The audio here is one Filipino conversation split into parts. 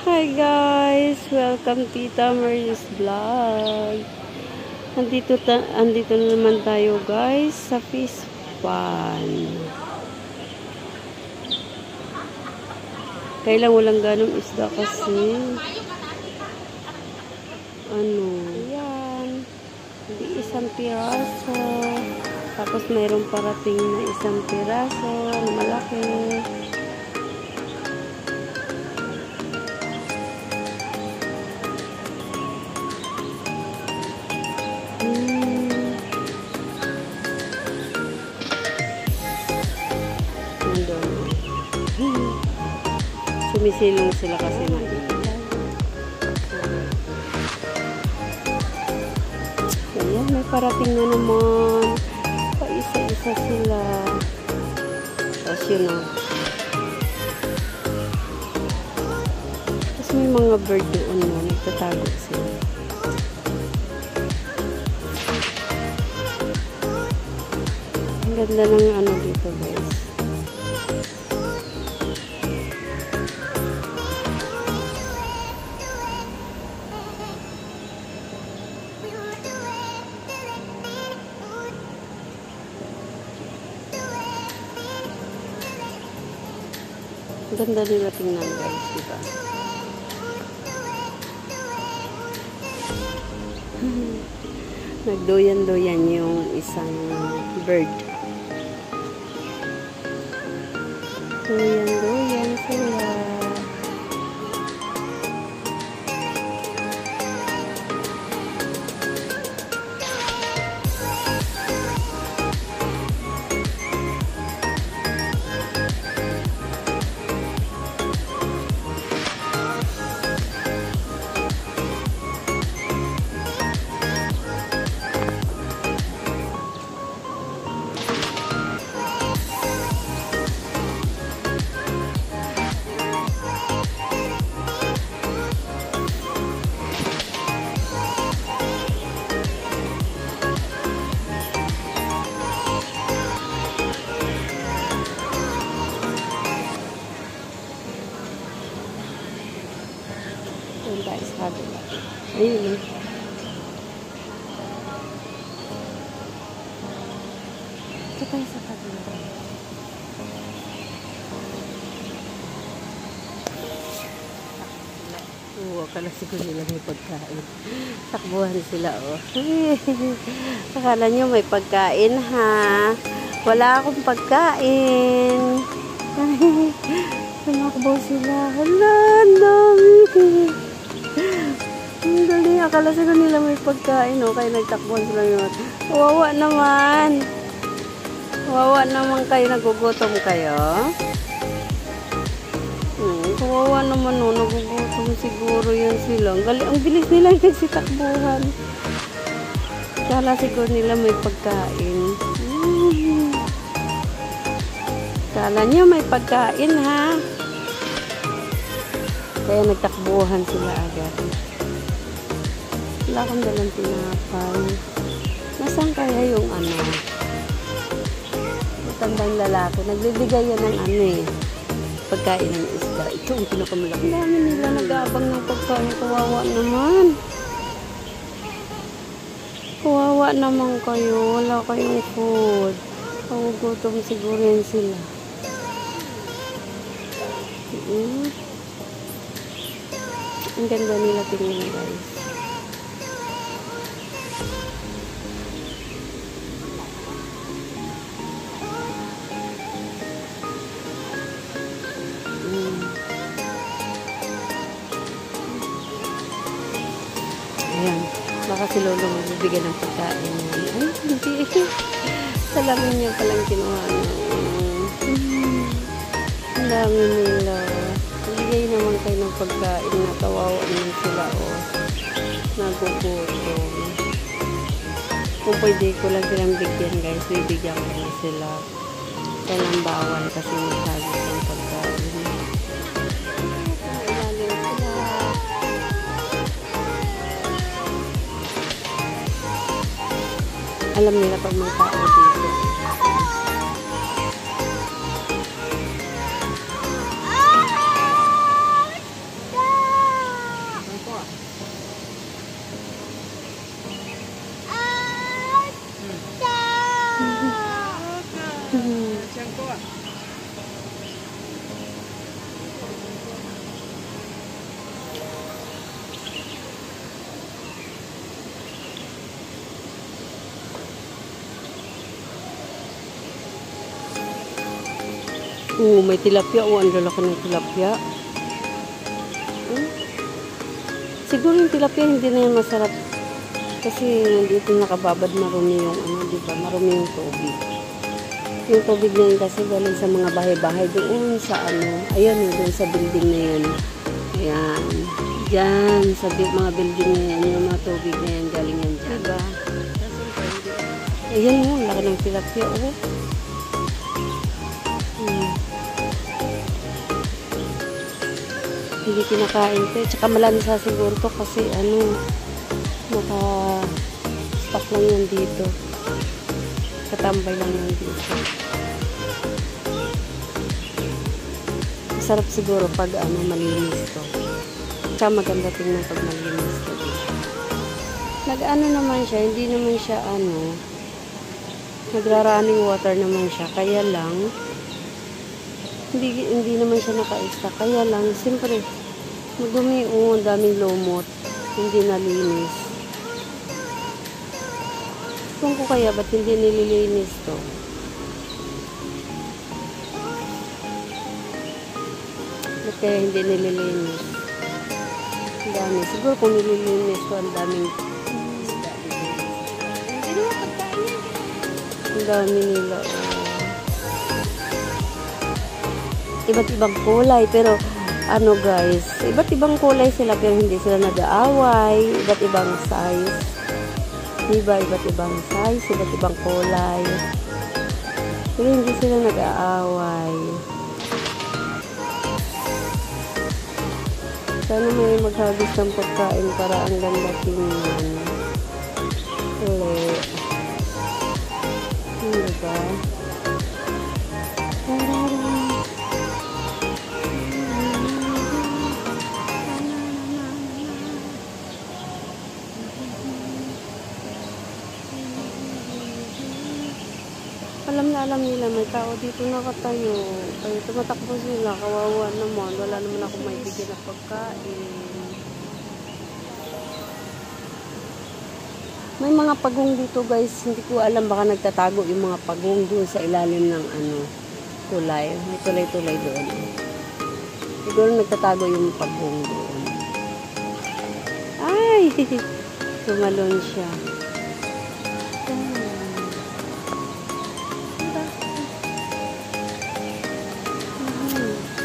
Hi guys! Welcome Tita Marie's Vlog. Andito na naman tayo guys sa fish pond. Kailang walang ganong isda kasi. Ayan. Hindi isang piraso. Tapos mayroong parating na isang piraso na malaki. Sumisilong sila kasi mainit. Ayan, may parating na naman. Paisa-isa sila. Tapos yun o. Tapos may mga bird doon na. Nagtatago sila. Ang ganda ng ano dito guys. Ang ganda nila tingnan guys, diba? Nagdoyan-doyan yung isang bird. Doyan-doyan sila. Doon tayo sa kabila. Ayun. Ito tayo sa kabila. Akala siguro nila may pagkain. Takbuhan sila, oh. Akala nyo may pagkain, ha? Wala akong pagkain. Tumakbo sila. Hala, ang dami. Ang galing. Akala siguro nila may pagkain, oh. Kaya nagtakbuhan sila yun. Kawawa naman. Kawawa naman kayo. Nagugutom kayo. Kawawa naman, oh. Nagugutom siguro yan sila. Ang bilis nila nagsitakbuhan. Akala siguro nila may pagkain. Akala nyo may pagkain, ha? Kaya nagtakbuhan sila agad. Wala akong dalang tinapay. Nasaan kaya yung ano? Matandang lalaki. Nagbibigay yan ng ano eh. Pagkain ng isda. Ito ang pinakamalaki. Ang dami nila nag-aabang ng pagkain. Kawawa naman. Kawawa naman kayo. Wala kayong food. Gutom siguro yan sila. Ang ganda nila tingnan guys. Ayan. Baka si Lolo magbibigyan ng pagkain. Ay, hindi. Salamin niya palang kinuha. Ang dami nila. Bigay naman kayo ng pagkain na kawawa naman sila, oh. Nagugutom. Kung pwede ko lang silang bigyan guys, bibigyan ko na sila. Kailang bawal kasi masagot ng pagkain. Alam nila pag mga tao dito. Oo, may tilapia. Oo, ang lalaki ng tilapia. Siguro yung tilapia hindi na yan masarap. Kasi nandito nakababad, marumi yung diba? Marumi yung tubig. Yung tubig na yun kasi galing sa mga bahay-bahay doon sa ayan, doon sa building na yan. Ayan. Diyan, sa mga building na yan, yung mga tubig na yan, galing yan dyan. Diba? Ayan mo, laki ng tilapia, oh. Hindi kinakain to. Tsaka malansa siguro to kasi naka-stock lang yan dito. Katambay lang yan dito. Masarap siguro pag malinis to. Tsaka maganda tingnan pag malinis to. Nag-ano naman siya, hindi naman siya nagra-running water naman siya. Kaya lang, hindi naman siya naka-stock. Kaya lang, siyempre, madumi, daming lumot. Hindi nalinis. Kung ko kaya, ba't hindi nililinis to? Ba't kaya hindi nililinis? Ang dami. Siguro kung nililinis to, ang daming isda. Ang dami nila. Iba't ibang kulay, pero guys, iba't ibang kulay sila pero hindi sila nag-aaway. Iba't ibang size, diba? Iba't ibang size, iba't ibang kulay, pero hindi sila nag-aaway. Sana may maghagis ng pagkain para ang ganda tingnan ulit, diba? Alam nila may tao dito nakatayo. Kaya tumatakbo sila. Kawawa naman. Wala naman ako may bigyan na pagkain. May mga pagong dito guys. Hindi ko alam. Baka nagtatago yung mga pagong doon sa ilalim ng tulay. May tulay-tulay doon. Siguro nagtatago yung pagong doon. Ay! Tumalon siya.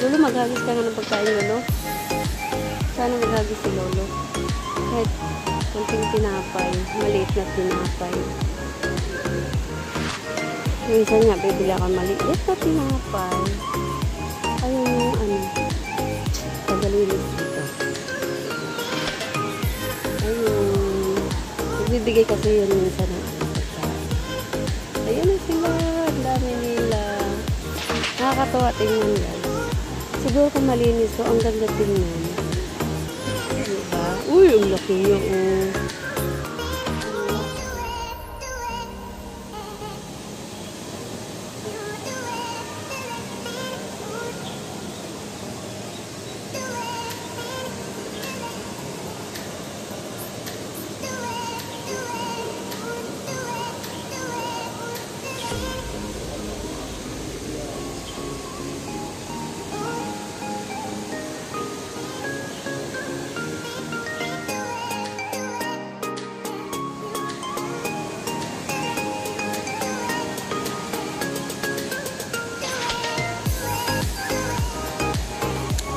Lolo, maghagis ka nga ng pagkain, Lolo. Sana maghagis si Lolo. Kahit konting tinapay. Maliit na tinapay. Minsan nga, bibili ako maliit na tinapay. Ayun yung tagalinis dito. Ayun. Nagbibigay kasi yun minsan ng pagkain. Ayun na sila. Ang dami nila. Nakakatawa tingnan guys. Siguro kung malinis to, ang ganda tingnan. Diba? Uy, ang laki yun.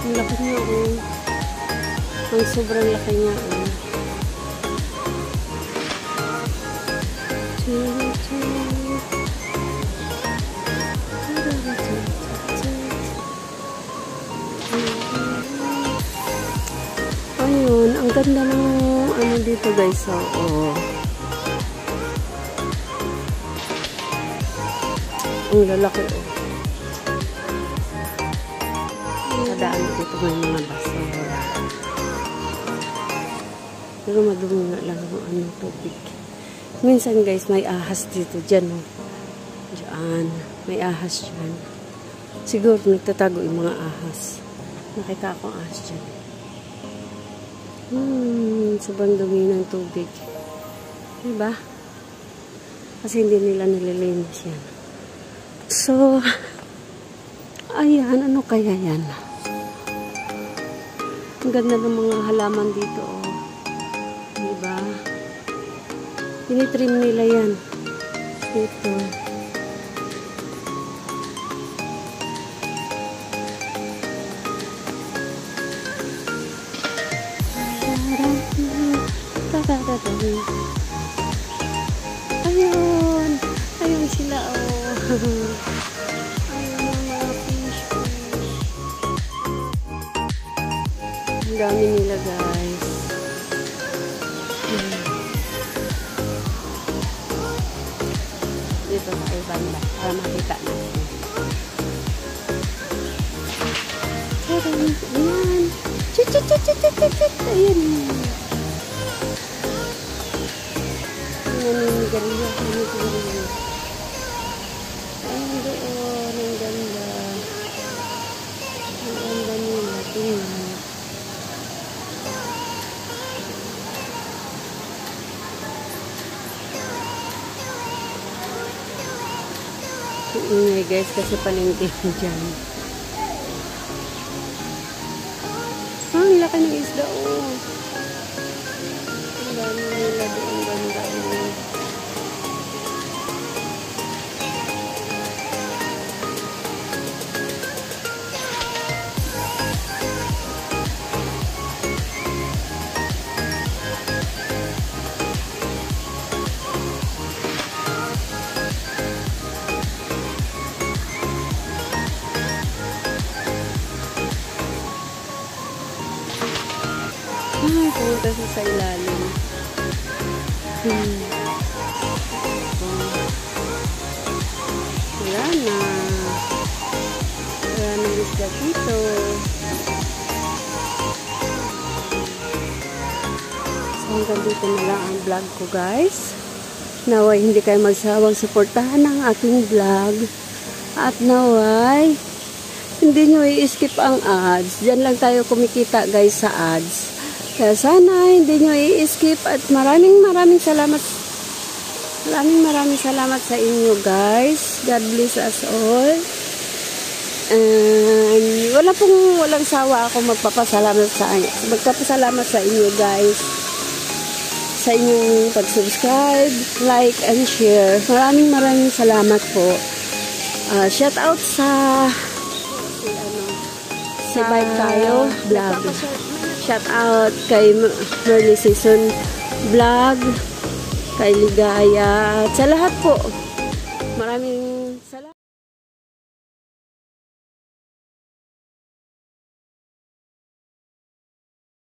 Ang laki niya, Ang sobrang laki niya, Ayun, ang ganda ng dito guys, Ang lalaki, Nadaan dito may mga basura. Pero madumi nga lang yung tubig. Minsan guys, may ahas dito. Diyan, Diyan. May ahas dyan. Siguro nagtatago yung mga ahas. Nakita ako ahas dyan. Sobrang dumi ng tubig. Diba? Kasi hindi nila nililinis yan. So, Ayan, ano kaya yan? Ang ganda ng mga halaman dito, oh. Diba? Tinitrim nila yan. Ito. Ayun. Ayun sila, oh. Ayun ang mga fish. Ang dami nila, guys. Dito sa banda para makita natin. Ayan. Chit, chit, chit, chit, chit, chit. Ayan. Ayan yung garilyo. Ayan yung garilyo. Ayan doon. Ang ganda. Ang ganda nila. Tingnan. Ingay guys kasi palengke dyan. Ang laki ng isda, oh. Ang dami nila doon, ganda, oh. Ay, pumunta siya sa ilalim. Wala na. Wala na isda dito. So, hanggang dito na lang ang vlog ko, guys. Naway hindi kayo magsawang suportahan ang aking vlog. At naway hindi nyo i-skip ang ads. Diyan lang tayo kumikita, guys, sa ads. Kaya sana hindi nyo i-skip at maraming salamat. Maraming salamat sa inyo, guys. God bless us all. And walang sawa ako magpapasalamat sa inyo, guys. Sa inyong pag-subscribe, like, and share. Maraming salamat po. Shout out sa si Bike Tayo Vlog. Shout out kay Merly Season Vlog, kay Ligaya, at sa lahat po. Maraming